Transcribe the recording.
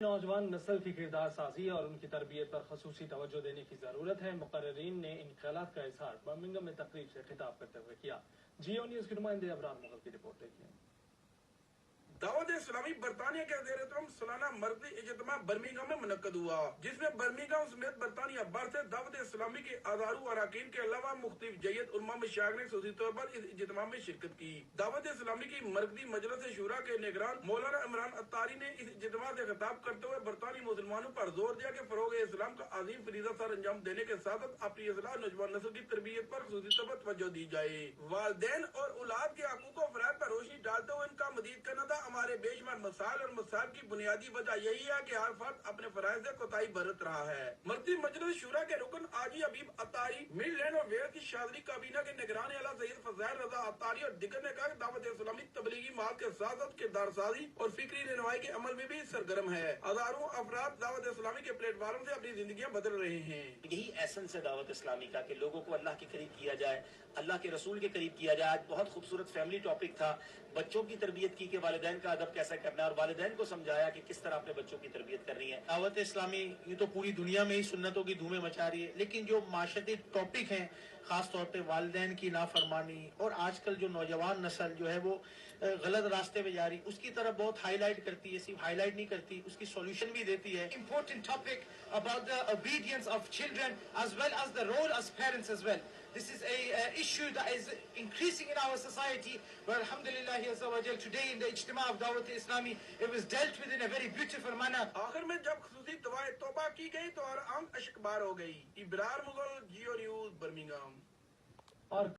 نوجوان نسل کی کردار سازی اور ان کی تربیت پر خصوصی توجہ دینے کی ضرورت ہے۔ مقررین نے ان خیالات کا اظہار برمنگھم میں تقریب سے خطاب کرتے ہوئے کیا۔ جیو نیوز کے نمائندے ابرار مغل کی رپورٹ دیکھیں۔ دعوت اسلامی برطانیہ کے زیر اہتمام سالانہ مرکزی اجتماع برمنگھم میں منعقد ہوا، جس میں برمنگھم سمیت برطانیہ بھر سے دعوت اسلامی کے اعضاء اراکین کے علاوہ مختلف جیت علماء مشائخ نے خصوصی طور پر اس اجتماع میں شرکت کی۔ دعوت اسلامی کی مرکزی مجلس شورا کے نگران مولانا عمران عطاری نے اس اجتماع سے خطاب کرتے ہوئے برطانوی مسلمانوں پر زور دیا کہ فروغ اسلام کا عظیم فریضہ سر انجام دینے کے ساتھ اپنی اصلاح نوجوان نسل کی تربیت پر خصوصی طور پر توجہ دی جائے۔ والدین اور اولاد کے حقوق و فرائض پر روشنی ڈالتے ہوئے ان کا مزید کہنا تھا، ہمارے بے شمار مسائل اور مسائل کی بنیادی وجہ یہی ہے کہ ہر فرد اپنے فرائض سے کوتاہی برت رہا ہے۔ مرکزی مجلس شورا کے رکن حاجی حبیب عطاری، مڈ لینڈ اور ویلز کی شاذلی کابینہ کے نگران اعلیٰ سید فضائل رضا عطاری اور دیگر نے کہا کہ دعوت اسلامی تبلیغی محاذ کے ساتھ ساتھ کردار سازی اور فکری رہنمائی کے عمل میں بھی سرگرم ہے۔ ہزاروں افراد دعوت اسلامی کے پلیٹ فارم سے اپنی زندگیاں بدل رہے ہیں۔ یہی ایسنس ہے دعوت اسلامی کا کہ لوگوں کو اللہ کے قریب کیا جائے، اللہ کے رسول کے قریب کیا جائے۔ آج بہت خوبصورت فیملی ٹاپک تھا، بچوں کی تربیت کی کہ والدین کا ادب کیسا کرنا ہے، اور والدین کو سمجھایا کہ کس طرح اپنے بچوں کی تربیت کرنی ہے۔ دعوت اسلامی یہ تو پوری دنیا میں ہی سنتوں کی دھومیں مچا رہی ہے، لیکن جو معاشرتی ٹاپک ہیں، خاص طور پہ والدین کی نافرمانی اور آج کل جو نوجوان نسل جو ہے وہ غلط راستے میں جا رہی، اس کی طرف بہت ہائی لائٹ کرتی ہے، صرف ہائی لائٹ نہیں کرتی، اس کی سولوشن بھی دیتی ہے۔ Important topic about the obedience of children as well as the role as parents as well. This is a issue that is increasing in our society, but alhamdulillah azza wa jal today in the Ijtima of Dawat Islami it was dealt with in a very beautiful manner. آخر میں جب خصوصی دعائے توبہ کی گئی تو ہر آنکھ اشکبار ہو گئی۔ ابرار مغل، جیو نیوز، برمنگھم۔ اور